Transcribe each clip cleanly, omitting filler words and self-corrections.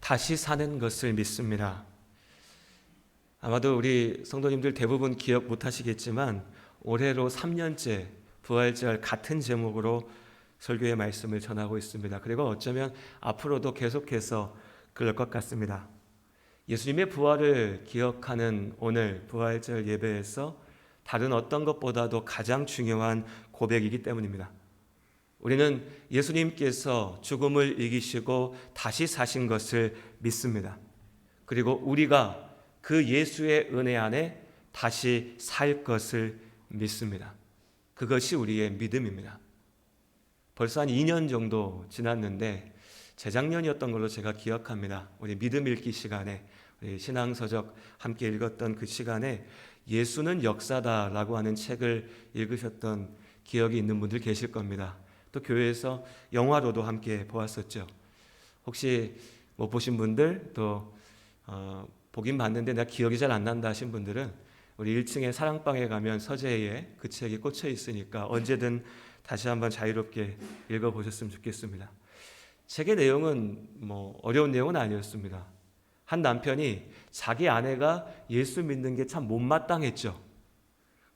다시 사는 것을 믿습니다. 아마도 우리 성도님들 대부분 기억 못하시겠지만 올해로 3년째 부활절 같은 제목으로 설교의 말씀을 전하고 있습니다. 그리고 어쩌면 앞으로도 계속해서 그럴 것 같습니다. 예수님의 부활을 기억하는 오늘 부활절 예배에서 다른 어떤 것보다도 가장 중요한 고백이기 때문입니다. 우리는 예수님께서 죽음을 이기시고 다시 사신 것을 믿습니다. 그리고 우리가 그 예수의 은혜 안에 다시 살 것을 믿습니다. 그것이 우리의 믿음입니다. 벌써 한 2년 정도 지났는데 재작년이었던 걸로 제가 기억합니다. 우리 믿음 읽기 시간에 우리 신앙서적 함께 읽었던 그 시간에 예수는 역사다라고 하는 책을 읽으셨던 기억이 있는 분들 계실 겁니다. 또 교회에서 영화로도 함께 보았었죠. 혹시 못 보신 분들 또 보긴 봤는데 내가 기억이 잘 안 난다 하신 분들은 우리 1층에 사랑방에 가면 서재에 그 책이 꽂혀 있으니까 언제든 다시 한번 자유롭게 읽어보셨으면 좋겠습니다. 책의 내용은 어려운 내용은 아니었습니다. 한 남편이 자기 아내가 예수 믿는 게 참 못마땅했죠.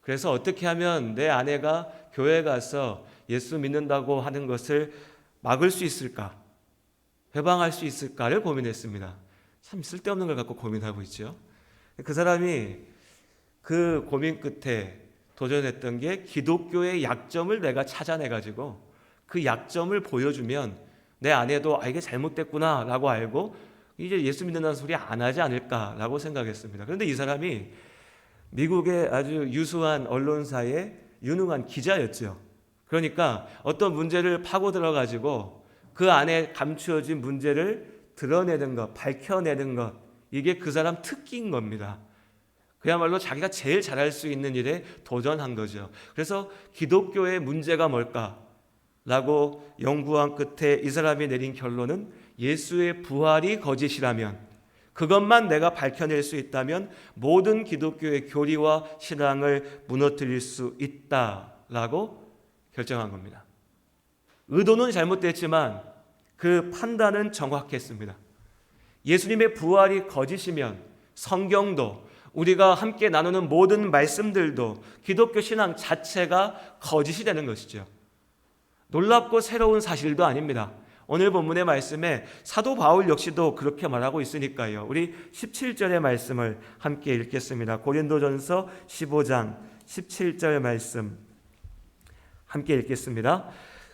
그래서 어떻게 하면 내 아내가 교회에 가서 예수 믿는다고 하는 것을 막을 수 있을까? 회방할 수 있을까를 고민했습니다. 참 쓸데없는 걸 갖고 고민하고 있죠. 그 사람이 그 고민 끝에 도전했던 게 기독교의 약점을 내가 찾아내가지고 그 약점을 보여주면 내 아내도 이게 잘못됐구나 라고 알고 이제 예수 믿는다는 소리 안 하지 않을까라고 생각했습니다. 그런데 이 사람이 미국의 아주 유수한 언론사의 유능한 기자였죠. 그러니까 어떤 문제를 파고 들어가지고 그 안에 감추어진 문제를 드러내는 것, 밝혀내는 것, 이게 그 사람 특기인 겁니다. 그야말로 자기가 제일 잘할 수 있는 일에 도전한 거죠. 그래서 기독교의 문제가 뭘까라고 연구한 끝에 이 사람이 내린 결론은 예수의 부활이 거짓이라면, 그것만 내가 밝혀낼 수 있다면 모든 기독교의 교리와 신앙을 무너뜨릴 수 있다라고 결정한 겁니다. 의도는 잘못됐지만 그 판단은 정확했습니다. 예수님의 부활이 거짓이면 성경도 우리가 함께 나누는 모든 말씀들도 기독교 신앙 자체가 거짓이 되는 것이죠. 놀랍고 새로운 사실도 아닙니다. 오늘 본문의 말씀에 사도 바울 역시도 그렇게 말하고 있으니까요. 우리 17절의 말씀을 함께 읽겠습니다. 고린도전서 15장 17절 말씀 함께 읽겠습니다.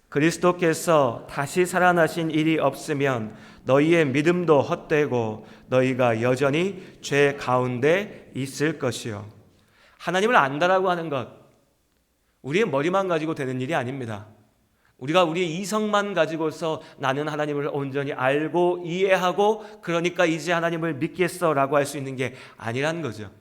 그리스도께서 다시 살아나신 일이 없으면 너희의 믿음도 헛되고 너희가 여전히 죄 가운데 있을 것이요. 하나님을 안다라고 하는 것, 우리의 머리만 가지고 되는 일이 아닙니다. 우리가 우리의 이성만 가지고서 나는 하나님을 온전히 알고 이해하고 그러니까 이제 하나님을 믿겠어라고 할 수 있는 게 아니란 거죠.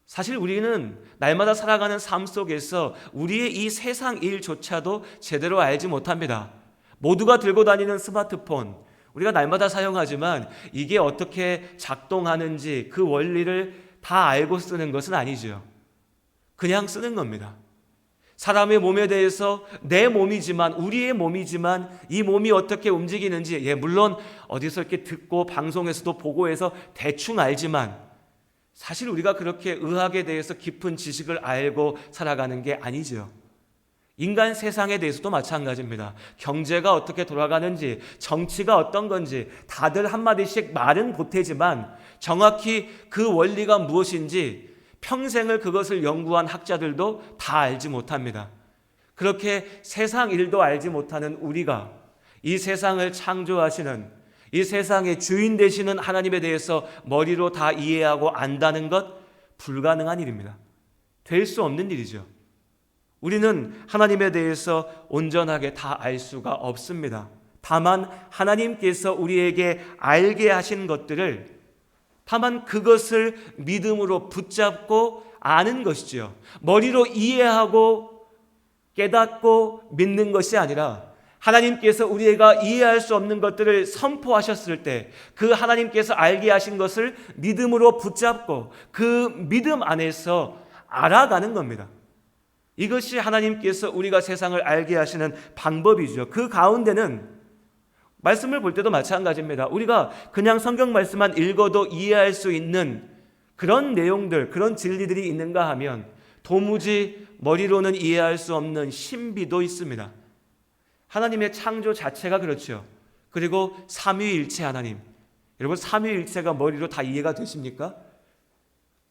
사실 우리는 날마다 살아가는 삶 속에서 우리의 이 세상 일조차도 제대로 알지 못합니다. 모두가 들고 다니는 스마트폰, 우리가 날마다 사용하지만 이게 어떻게 작동하는지 그 원리를 다 알고 쓰는 것은 아니죠. 그냥 쓰는 겁니다. 사람의 몸에 대해서 내 몸이지만, 우리의 몸이지만 이 몸이 어떻게 움직이는지 물론 어디서 이렇게 듣고 방송에서도 보고 해서 대충 알지만 사실 우리가 그렇게 의학에 대해서 깊은 지식을 알고 살아가는 게 아니죠. 인간 세상에 대해서도 마찬가지입니다. 경제가 어떻게 돌아가는지, 정치가 어떤 건지 다들 한마디씩 말은 보태지만 정확히 그 원리가 무엇인지 평생을 그것을 연구한 학자들도 다 알지 못합니다. 그렇게 세상 일도 알지 못하는 우리가 이 세상을 창조하시는, 이 세상의 주인 되시는 하나님에 대해서 머리로 다 이해하고 안다는 것 불가능한 일입니다. 될 수 없는 일이죠. 우리는 하나님에 대해서 온전하게 다 알 수가 없습니다. 다만 하나님께서 우리에게 알게 하신 것들을, 다만 그것을 믿음으로 붙잡고 아는 것이죠. 머리로 이해하고 깨닫고 믿는 것이 아니라 하나님께서 우리가 이해할 수 없는 것들을 선포하셨을 때 그 하나님께서 알게 하신 것을 믿음으로 붙잡고 그 믿음 안에서 알아가는 겁니다. 이것이 하나님께서 우리가 세상을 알게 하시는 방법이죠. 그 가운데는 말씀을 볼 때도 마찬가지입니다. 우리가 그냥 성경 말씀만 읽어도 이해할 수 있는 그런 내용들, 그런 진리들이 있는가 하면 도무지 머리로는 이해할 수 없는 신비도 있습니다. 하나님의 창조 자체가 그렇죠. 그리고 삼위일체 하나님. 여러분, 삼위일체가 머리로 다 이해가 되십니까?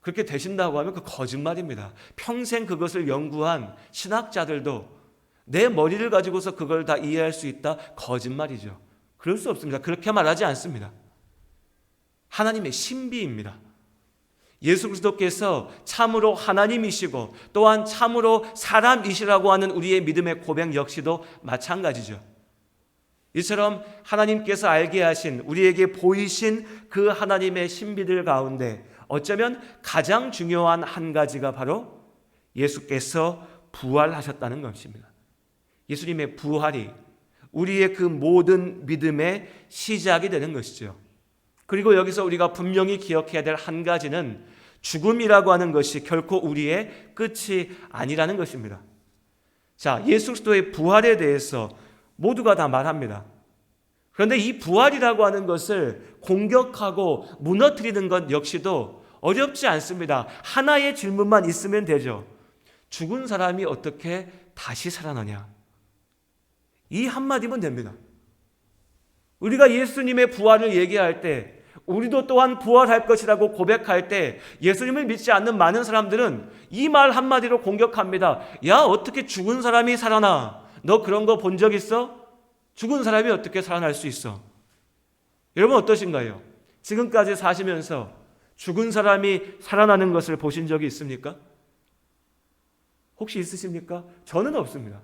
그렇게 되신다고 하면 그 거짓말입니다. 평생 그것을 연구한 신학자들도 내 머리를 가지고서 그걸 다 이해할 수 있다? 거짓말이죠. 그럴 수 없습니다. 그렇게 말하지 않습니다. 하나님의 신비입니다. 예수 그리스도께서 참으로 하나님이시고 또한 참으로 사람이시라고 하는 우리의 믿음의 고백 역시도 마찬가지죠. 이처럼 하나님께서 알게 하신, 우리에게 보이신 그 하나님의 신비들 가운데 어쩌면 가장 중요한 한 가지가 바로 예수께서 부활하셨다는 것입니다. 예수님의 부활이 우리의 그 모든 믿음의 시작이 되는 것이죠. 그리고 여기서 우리가 분명히 기억해야 될 한 가지는 죽음이라고 하는 것이 결코 우리의 끝이 아니라는 것입니다. 자, 예수 그리스도의 부활에 대해서 모두가 다 말합니다. 그런데 이 부활이라고 하는 것을 공격하고 무너뜨리는 것 역시도 어렵지 않습니다. 하나의 질문만 있으면 되죠. 죽은 사람이 어떻게 다시 살아나냐? 이 한마디면 됩니다. 우리가 예수님의 부활을 얘기할 때, 우리도 또한 부활할 것이라고 고백할 때 예수님을 믿지 않는 많은 사람들은 이 말 한마디로 공격합니다. 야, 어떻게 죽은 사람이 살아나? 너 그런 거 본 적 있어? 죽은 사람이 어떻게 살아날 수 있어? 여러분 어떠신가요? 지금까지 사시면서 죽은 사람이 살아나는 것을 보신 적이 있습니까? 혹시 있으십니까? 저는 없습니다.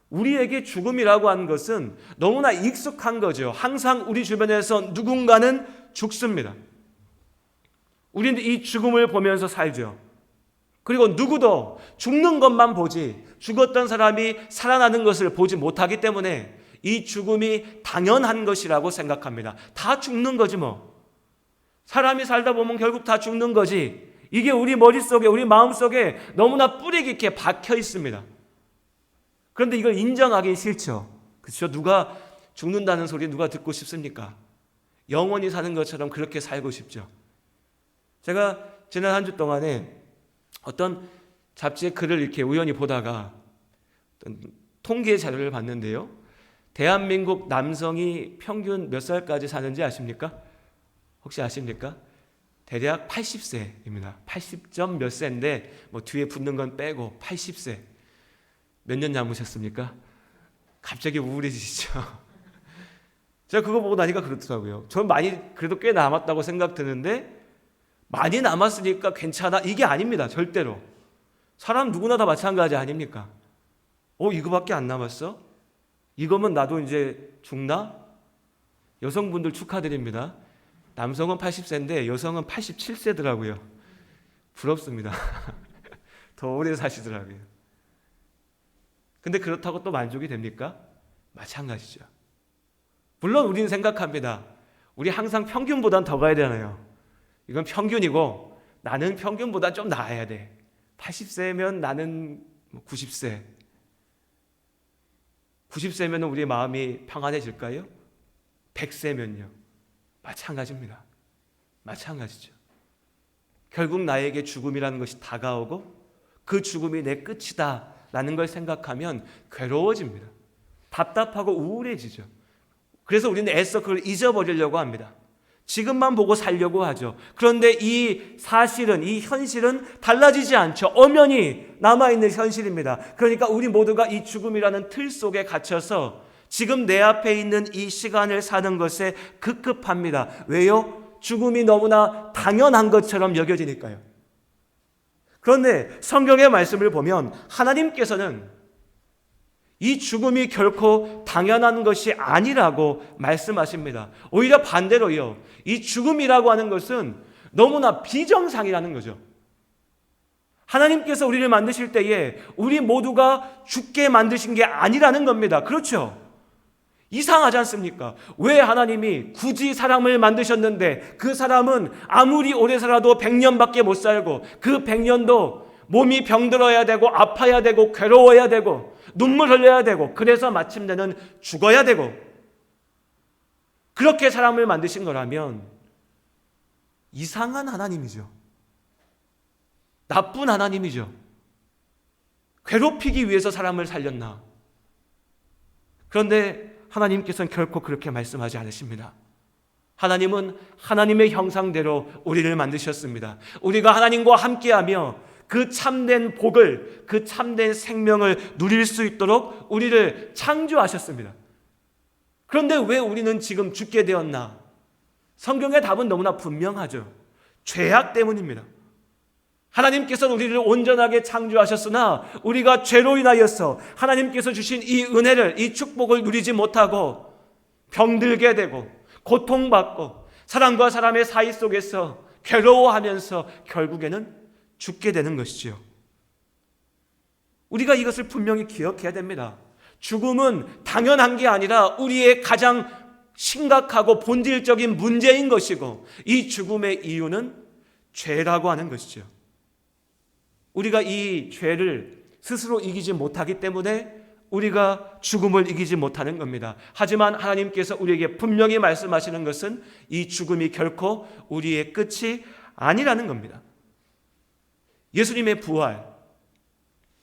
우리에게 죽음이라고 하는 것은 너무나 익숙한 거죠. 항상 우리 주변에서 누군가는 죽습니다. 우리는 이 죽음을 보면서 살죠. 그리고 누구도 죽는 것만 보지 죽었던 사람이 살아나는 것을 보지 못하기 때문에 이 죽음이 당연한 것이라고 생각합니다. 다 죽는 거지 뭐. 사람이 살다 보면 결국 다 죽는 거지. 이게 우리 머릿속에, 우리 마음속에 너무나 뿌리 깊게 박혀 있습니다. 그런데 이걸 인정하기 싫죠. 그렇죠? 누가 죽는다는 소리 누가 듣고 싶습니까? 영원히 사는 것처럼 그렇게 살고 싶죠. 제가 지난 한 주 동안에 어떤 잡지의 글을 이렇게 우연히 보다가 어떤 통계 자료를 봤는데요. 대한민국 남성이 평균 몇 살까지 사는지 아십니까? 혹시 아십니까? 대략 80세입니다. 80점 몇 세인데 뭐 뒤에 붙는 건 빼고 80세. 몇 년 남으셨습니까? 갑자기 우울해지시죠? 제가 그거 보고 나니까 그렇더라고요. 저는 많이 그래도 꽤 남았다고 생각드는데 많이 남았으니까 괜찮아 이게 아닙니다. 절대로. 사람 누구나 다 마찬가지 아닙니까? 이거밖에 안 남았어? 이거면 나도 이제 죽나? 여성분들 축하드립니다. 남성은 80세인데 여성은 87세더라고요. 부럽습니다. 더 오래 사시더라고요. 근데 그렇다고 또 만족이 됩니까? 마찬가지죠. 물론 우리는 생각합니다. 우리 항상 평균보단 더 가야 되나요? 이건 평균이고 나는 평균보다 좀 나아야 돼. 80세면 나는 90세. 90세면 우리의 마음이 평안해질까요? 100세면요. 마찬가지입니다. 마찬가지죠. 결국 나에게 죽음이라는 것이 다가오고 그 죽음이 내 끝이다 라는 걸 생각하면 괴로워집니다. 답답하고 우울해지죠. 그래서 우리는 애써 그걸 잊어버리려고 합니다. 지금만 보고 살려고 하죠. 그런데 이 사실은, 이 현실은 달라지지 않죠. 엄연히 남아있는 현실입니다. 그러니까 우리 모두가 이 죽음이라는 틀 속에 갇혀서 지금 내 앞에 있는 이 시간을 사는 것에 급급합니다. 왜요? 죽음이 너무나 당연한 것처럼 여겨지니까요. 그런데 성경의 말씀을 보면 하나님께서는 이 죽음이 결코 당연한 것이 아니라고 말씀하십니다. 오히려 반대로요. 이 죽음이라고 하는 것은 너무나 비정상이라는 거죠. 하나님께서 우리를 만드실 때에 우리 모두가 죽게 만드신 게 아니라는 겁니다. 그렇죠? 이상하지 않습니까? 왜 하나님이 굳이 사람을 만드셨는데 그 사람은 아무리 오래 살아도 100년밖에 못 살고 그 100년도 몸이 병들어야 되고 아파야 되고 괴로워야 되고 눈물 흘려야 되고 그래서 마침내는 죽어야 되고 그렇게 사람을 만드신 거라면 이상한 하나님이죠. 나쁜 하나님이죠. 괴롭히기 위해서 사람을 살렸나? 그런데 하나님께서는 결코 그렇게 말씀하지 않으십니다. 하나님은 하나님의 형상대로 우리를 만드셨습니다. 우리가 하나님과 함께하며 그 참된 복을, 그 참된 생명을 누릴 수 있도록 우리를 창조하셨습니다. 그런데 왜 우리는 지금 죽게 되었나? 성경의 답은 너무나 분명하죠. 죄악 때문입니다. 하나님께서는 우리를 온전하게 창조하셨으나 우리가 죄로 인하여서 하나님께서 주신 이 은혜를, 이 축복을 누리지 못하고 병들게 되고 고통받고 사람과 사람의 사이 속에서 괴로워하면서 결국에는 죽게 되는 것이지요. 우리가 이것을 분명히 기억해야 됩니다. 죽음은 당연한 게 아니라 우리의 가장 심각하고 본질적인 문제인 것이고, 이 죽음의 이유는 죄라고 하는 것이죠. 우리가 이 죄를 스스로 이기지 못하기 때문에 우리가 죽음을 이기지 못하는 겁니다. 하지만 하나님께서 우리에게 분명히 말씀하시는 것은 이 죽음이 결코 우리의 끝이 아니라는 겁니다. 예수님의 부활,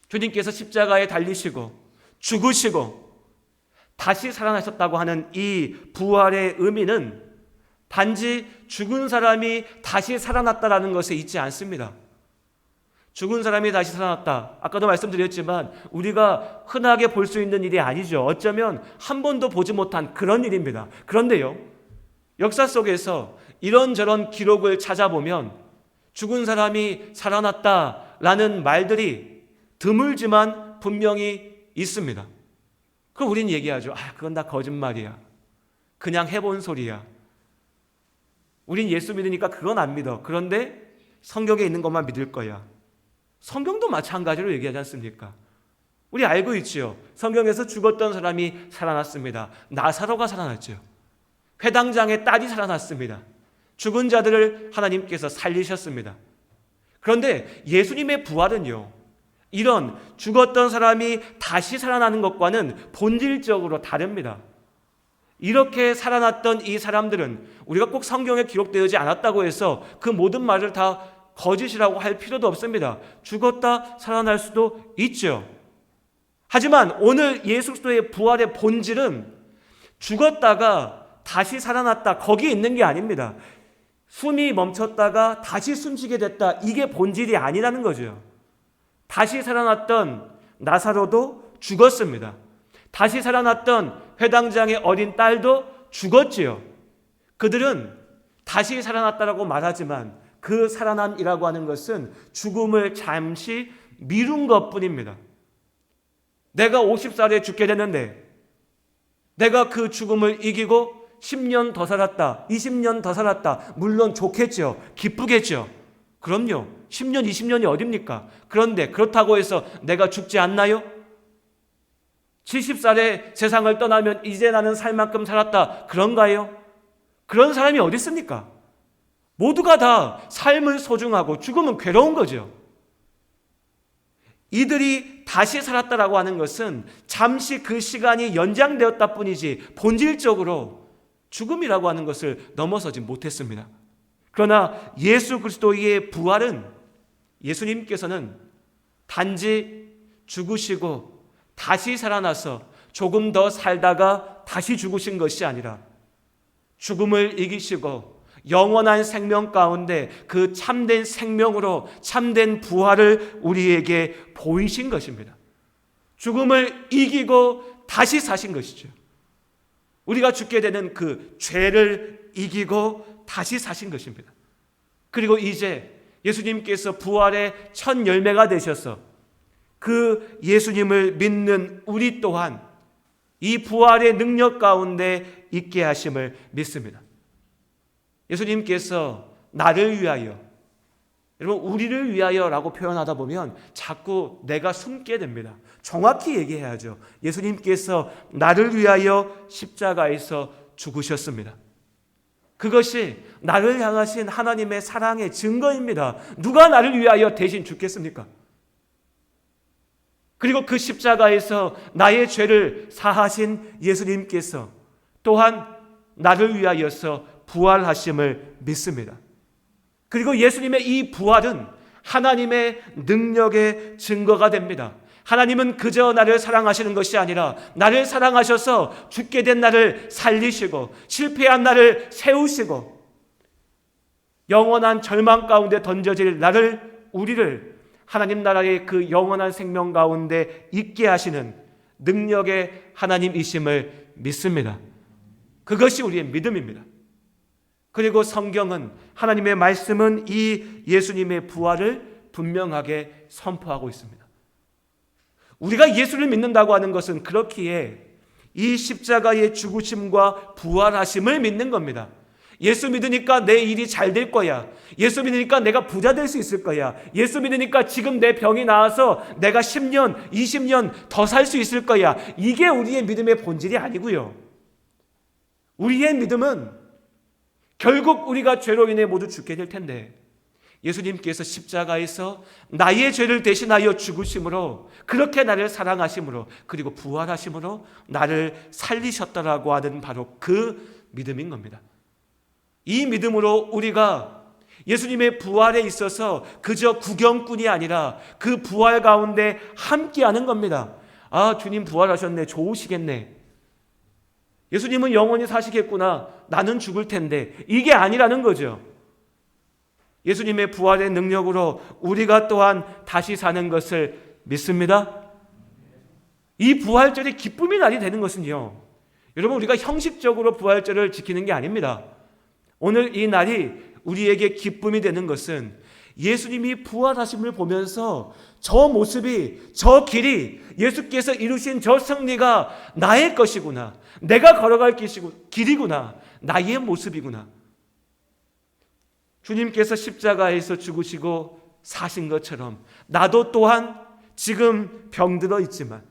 주님께서 십자가에 달리시고 죽으시고 다시 살아나셨다고 하는 이 부활의 의미는 단지 죽은 사람이 다시 살아났다라는 것에 있지 않습니다. 죽은 사람이 다시 살아났다. 아까도 말씀드렸지만 우리가 흔하게 볼 수 있는 일이 아니죠. 어쩌면 한 번도 보지 못한 그런 일입니다. 그런데요, 역사 속에서 이런저런 기록을 찾아보면 죽은 사람이 살아났다라는 말들이 드물지만 분명히 있습니다. 그럼 우린 얘기하죠. 그건 다 거짓말이야. 그냥 해본 소리야. 우린 예수 믿으니까 그건 안 믿어. 그런데 성경에 있는 것만 믿을 거야. 성경도 마찬가지로 얘기하지 않습니까? 우리 알고 있지요. 성경에서 죽었던 사람이 살아났습니다. 나사로가 살아났죠. 회당장의 딸이 살아났습니다. 죽은 자들을 하나님께서 살리셨습니다. 그런데 예수님의 부활은요, 이런 죽었던 사람이 다시 살아나는 것과는 본질적으로 다릅니다. 이렇게 살아났던 이 사람들은 우리가 꼭 성경에 기록되지 않았다고 해서 그 모든 말을 다 거짓이라고 할 필요도 없습니다. 죽었다 살아날 수도 있죠. 하지만 오늘 예수 그리스도의 부활의 본질은 죽었다가 다시 살아났다, 거기에 있는 게 아닙니다. 숨이 멈췄다가 다시 숨쉬게 됐다, 이게 본질이 아니라는 거죠. 다시 살아났던 나사로도 죽었습니다. 다시 살아났던 회당장의 어린 딸도 죽었지요. 그들은 다시 살아났다라고 말하지만 그 살아남이라고 하는 것은 죽음을 잠시 미룬 것뿐입니다. 내가 50살에 죽게 됐는데 내가 그 죽음을 이기고 10년 더 살았다, 20년 더 살았다, 물론 좋겠죠. 기쁘겠죠. 그럼요. 10년, 20년이 어딥니까? 그런데 그렇다고 해서 내가 죽지 않나요? 70살에 세상을 떠나면 이제 나는 살 만큼 살았다, 그런가요? 그런 사람이 어디 있습니까? 모두가 다 삶은 소중하고 죽음은 괴로운 거죠. 이들이 다시 살았다라고 하는 것은 잠시 그 시간이 연장되었다 뿐이지 본질적으로 죽음이라고 하는 것을 넘어서지 못했습니다. 그러나 예수 그리스도의 부활은, 예수님께서는 단지 죽으시고 다시 살아나서 조금 더 살다가 다시 죽으신 것이 아니라 죽음을 이기시고 영원한 생명 가운데 그 참된 생명으로 참된 부활을 우리에게 보이신 것입니다. 죽음을 이기고 다시 사신 것이죠. 우리가 죽게 되는 그 죄를 이기고 다시 사신 것입니다. 그리고 이제 예수님께서 부활의 첫 열매가 되셔서 그 예수님을 믿는 우리 또한 이 부활의 능력 가운데 있게 하심을 믿습니다. 예수님께서 나를 위하여, 여러분 우리를 위하여라고 표현하다 보면 자꾸 내가 숨게 됩니다. 정확히 얘기해야죠. 예수님께서 나를 위하여 십자가에서 죽으셨습니다. 그것이 나를 향하신 하나님의 사랑의 증거입니다. 누가 나를 위하여 대신 죽겠습니까? 그리고 그 십자가에서 나의 죄를 사하신 예수님께서 또한 나를 위하여서 부활하심을 믿습니다. 그리고 예수님의 이 부활은 하나님의 능력의 증거가 됩니다. 하나님은 그저 나를 사랑하시는 것이 아니라 나를 사랑하셔서 죽게 된 나를 살리시고 실패한 나를 세우시고 영원한 절망 가운데 던져질 우리를 하나님 나라의 그 영원한 생명 가운데 있게 하시는 능력의 하나님이심을 믿습니다. 그것이 우리의 믿음입니다. 그리고 성경은, 하나님의 말씀은 이 예수님의 부활을 분명하게 선포하고 있습니다. 우리가 예수를 믿는다고 하는 것은 그렇기에 이 십자가의 죽으심과 부활하심을 믿는 겁니다. 예수 믿으니까 내 일이 잘 될 거야. 예수 믿으니까 내가 부자 될 수 있을 거야. 예수 믿으니까 지금 내 병이 나아서 내가 10년, 20년 더 살 수 있을 거야. 이게 우리의 믿음의 본질이 아니고요. 우리의 믿음은 결국 우리가 죄로 인해 모두 죽게 될 텐데 예수님께서 십자가에서 나의 죄를 대신하여 죽으심으로, 그렇게 나를 사랑하심으로, 그리고 부활하심으로 나를 살리셨다라고 하는 바로 그 믿음인 겁니다. 이 믿음으로 우리가 예수님의 부활에 있어서 그저 구경꾼이 아니라 그 부활 가운데 함께하는 겁니다. 아, 주님 부활하셨네, 좋으시겠네. 예수님은 영원히 사시겠구나, 나는 죽을 텐데, 이게 아니라는 거죠. 예수님의 부활의 능력으로 우리가 또한 다시 사는 것을 믿습니다. 이 부활절이 기쁨의 날이 되는 것은요, 여러분, 우리가 형식적으로 부활절을 지키는 게 아닙니다. 오늘 이 날이 우리에게 기쁨이 되는 것은 예수님이 부활하심을 보면서 저 모습이, 저 길이, 예수께서 이루신 저 승리가 나의 것이구나, 내가 걸어갈 길이구나, 나의 모습이구나. 주님께서 십자가에서 죽으시고 사신 것처럼 나도 또한 지금 병들어 있지만,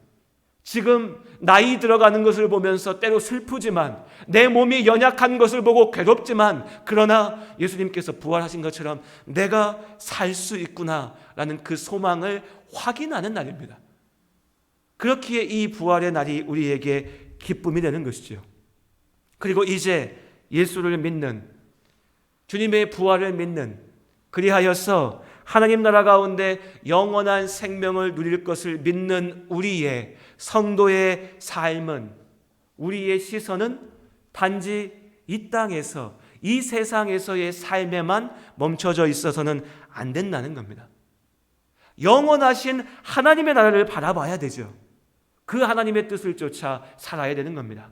지금 나이 들어가는 것을 보면서 때로 슬프지만, 내 몸이 연약한 것을 보고 괴롭지만, 그러나 예수님께서 부활하신 것처럼 내가 살 수 있구나라는 그 소망을 확인하는 날입니다. 그렇기에 이 부활의 날이 우리에게 기쁨이 되는 것이죠. 그리고 이제 예수를 믿는, 주님의 부활을 믿는, 그리하여서 하나님 나라 가운데 영원한 생명을 누릴 것을 믿는 우리의 성도의 삶은, 우리의 시선은 단지 이 땅에서, 이 세상에서의 삶에만 멈춰져 있어서는 안 된다는 겁니다. 영원하신 하나님의 나라를 바라봐야 되죠. 그 하나님의 뜻을 쫓아 살아야 되는 겁니다.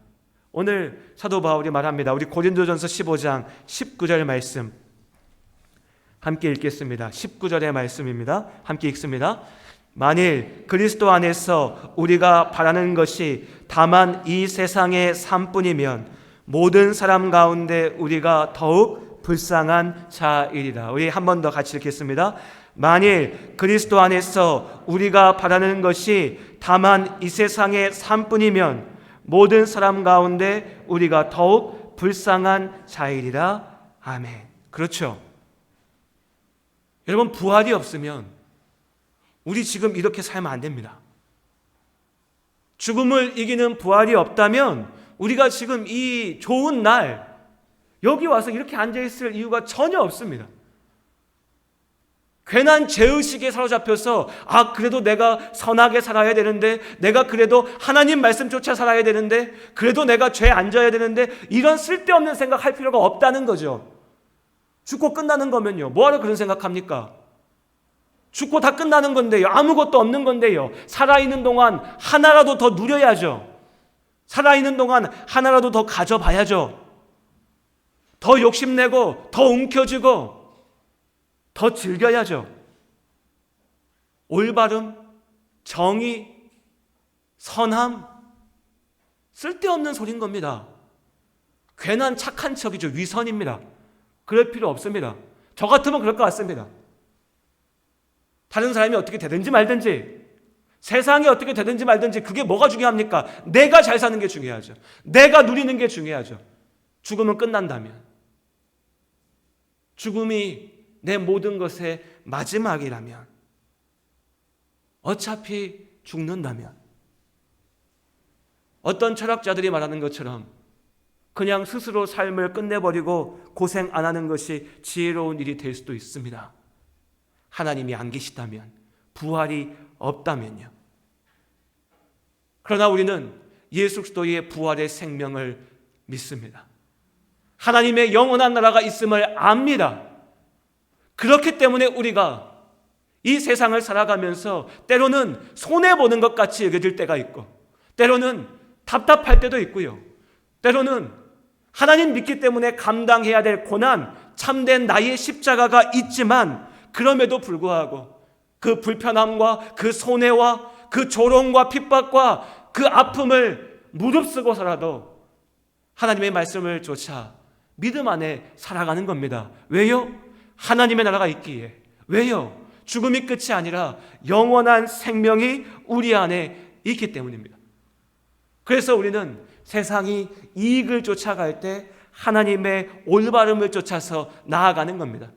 오늘 사도 바울이 말합니다. 우리 고린도전서 15장 19절 말씀 함께 읽겠습니다. 19절의 말씀입니다. 함께 읽습니다. 만일 그리스도 안에서 우리가 바라는 것이 다만 이 세상의 삶뿐이면 모든 사람 가운데 우리가 더욱 불쌍한 자이리라. 우리 한 번 더 같이 읽겠습니다. 만일 그리스도 안에서 우리가 바라는 것이 다만 이 세상의 삶뿐이면 모든 사람 가운데 우리가 더욱 불쌍한 자이리라. 아멘. 그렇죠. 여러분, 부활이 없으면 우리 지금 이렇게 살면 안 됩니다. 죽음을 이기는 부활이 없다면 우리가 지금 이 좋은 날 여기 와서 이렇게 앉아있을 이유가 전혀 없습니다. 괜한 죄의식에 사로잡혀서 그래도 내가 선하게 살아야 되는데, 내가 그래도 하나님 말씀 쫓아 살아야 되는데, 그래도 내가 죄 안 져야 되는데, 이런 쓸데없는 생각할 필요가 없다는 거죠. 죽고 끝나는 거면요, 뭐하러 그런 생각합니까? 죽고 다 끝나는 건데요, 아무것도 없는 건데요, 살아있는 동안 하나라도 더 누려야죠. 살아있는 동안 하나라도 더 가져봐야죠. 더 욕심내고 더 움켜쥐고 더 즐겨야죠. 올바름, 정의, 선함, 쓸데없는 소린 겁니다. 괜한 착한 척이죠. 위선입니다. 그럴 필요 없습니다. 저 같으면 그럴 것 같습니다. 다른 사람이 어떻게 되든지 말든지, 세상이 어떻게 되든지 말든지, 그게 뭐가 중요합니까? 내가 잘 사는 게 중요하죠. 내가 누리는 게 중요하죠. 죽으면 끝난다면, 죽음이 내 모든 것의 마지막이라면, 어차피 죽는다면, 어떤 철학자들이 말하는 것처럼 그냥 스스로 삶을 끝내버리고 고생 안 하는 것이 지혜로운 일이 될 수도 있습니다. 하나님이 안 계시다면, 부활이 없다면요. 그러나 우리는 예수 그리스도의 부활의 생명을 믿습니다. 하나님의 영원한 나라가 있음을 압니다. 그렇기 때문에 우리가 이 세상을 살아가면서 때로는 손해보는 것 같이 여겨질 때가 있고, 때로는 답답할 때도 있고요. 때로는 하나님 믿기 때문에 감당해야 될 고난, 참된 나의 십자가가 있지만, 그럼에도 불구하고 그 불편함과 그 손해와 그 조롱과 핍박과 그 아픔을 무릅쓰고서라도 하나님의 말씀을 쫓아 믿음 안에 살아가는 겁니다. 왜요? 하나님의 나라가 있기에. 왜요? 죽음이 끝이 아니라 영원한 생명이 우리 안에 있기 때문입니다. 그래서 우리는 세상이 이익을 쫓아갈 때 하나님의 올바름을 쫓아서 나아가는 겁니다.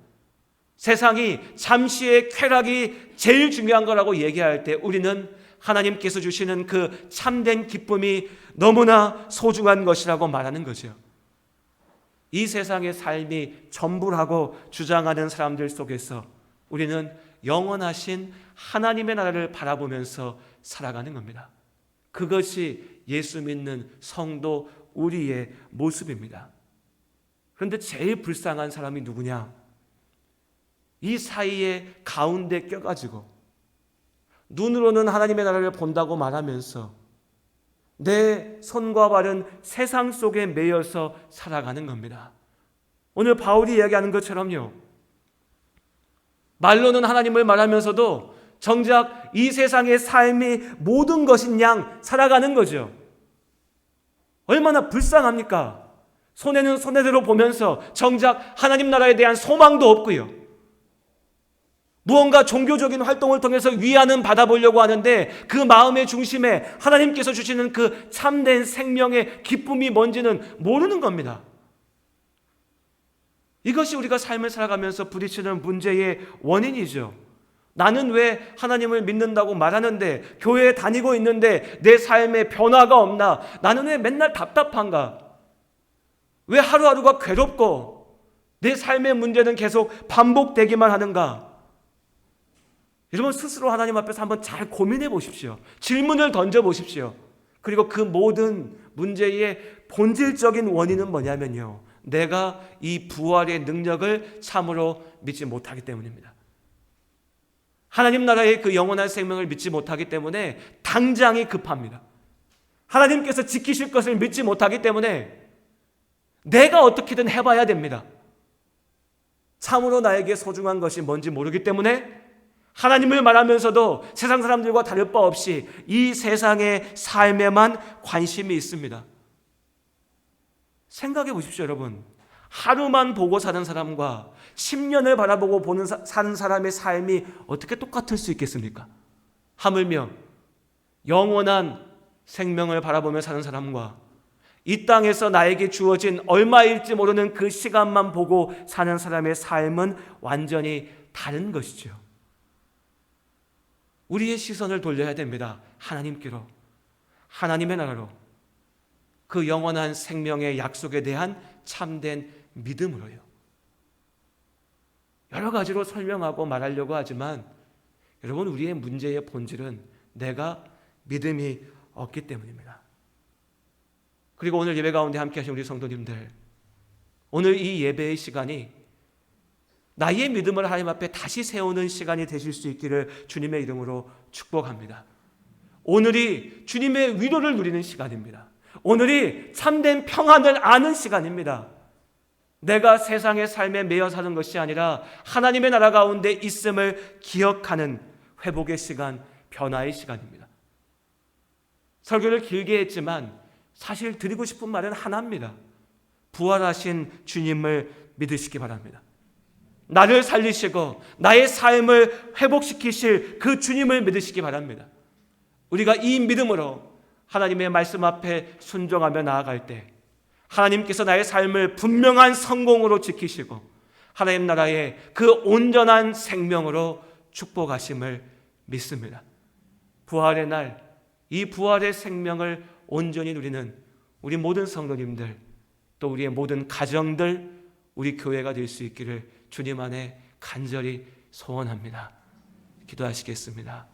세상이 잠시의 쾌락이 제일 중요한 거라고 얘기할 때 우리는 하나님께서 주시는 그 참된 기쁨이 너무나 소중한 것이라고 말하는 거죠. 이 세상의 삶이 전부라고 주장하는 사람들 속에서 우리는 영원하신 하나님의 나라를 바라보면서 살아가는 겁니다. 그것이 예수 믿는 성도 우리의 모습입니다. 그런데 제일 불쌍한 사람이 누구냐? 이 사이에 가운데 껴가지고 눈으로는 하나님의 나라를 본다고 말하면서 내 손과 발은 세상 속에 매여서 살아가는 겁니다. 오늘 바울이 이야기하는 것처럼요, 말로는 하나님을 말하면서도 정작 이 세상의 삶이 모든 것인 양 살아가는 거죠. 얼마나 불쌍합니까? 손해는 손해대로 보면서 정작 하나님 나라에 대한 소망도 없고요, 무언가 종교적인 활동을 통해서 위안은 받아보려고 하는데 그 마음의 중심에 하나님께서 주시는 그 참된 생명의 기쁨이 뭔지는 모르는 겁니다. 이것이 우리가 삶을 살아가면서 부딪히는 문제의 원인이죠. 나는 왜 하나님을 믿는다고 말하는데, 교회에 다니고 있는데 내 삶에 변화가 없나? 나는 왜 맨날 답답한가? 왜 하루하루가 괴롭고 내 삶의 문제는 계속 반복되기만 하는가? 여러분 스스로 하나님 앞에서 한번 잘 고민해 보십시오. 질문을 던져 보십시오. 그리고 그 모든 문제의 본질적인 원인은 뭐냐면요, 내가 이 부활의 능력을 참으로 믿지 못하기 때문입니다. 하나님 나라의 그 영원한 생명을 믿지 못하기 때문에 당장이 급합니다. 하나님께서 지키실 것을 믿지 못하기 때문에 내가 어떻게든 해봐야 됩니다. 참으로 나에게 소중한 것이 뭔지 모르기 때문에 하나님을 말하면서도 세상 사람들과 다를 바 없이 이 세상의 삶에만 관심이 있습니다. 생각해 보십시오, 여러분. 하루만 보고 사는 사람과 10년을 바라보고 사는 사람의 삶이 어떻게 똑같을 수 있겠습니까? 하물며 영원한 생명을 바라보며 사는 사람과 이 땅에서 나에게 주어진 얼마일지 모르는 그 시간만 보고 사는 사람의 삶은 완전히 다른 것이죠. 우리의 시선을 돌려야 됩니다. 하나님께로, 하나님의 나라로, 그 영원한 생명의 약속에 대한 참된 믿음으로요. 여러 가지로 설명하고 말하려고 하지만 여러분, 우리의 문제의 본질은 내가 믿음이 없기 때문입니다. 그리고 오늘 예배 가운데 함께 하신 우리 성도님들, 오늘 이 예배의 시간이 나의 믿음을 하나님 앞에 다시 세우는 시간이 되실 수 있기를 주님의 이름으로 축복합니다. 오늘이 주님의 위로를 누리는 시간입니다. 오늘이 참된 평안을 아는 시간입니다. 내가 세상의 삶에 매여 사는 것이 아니라 하나님의 나라 가운데 있음을 기억하는 회복의 시간, 변화의 시간입니다. 설교를 길게 했지만 사실 드리고 싶은 말은 하나입니다. 부활하신 주님을 믿으시기 바랍니다. 나를 살리시고 나의 삶을 회복시키실 그 주님을 믿으시기 바랍니다. 우리가 이 믿음으로 하나님의 말씀 앞에 순종하며 나아갈 때 하나님께서 나의 삶을 분명한 성공으로 지키시고 하나님 나라의 그 온전한 생명으로 축복하심을 믿습니다. 부활의 날, 이 부활의 생명을 온전히 누리는 우리 모든 성도님들, 또 우리의 모든 가정들, 우리 교회가 될 수 있기를 주님 안에 간절히 소원합니다. 기도하시겠습니다.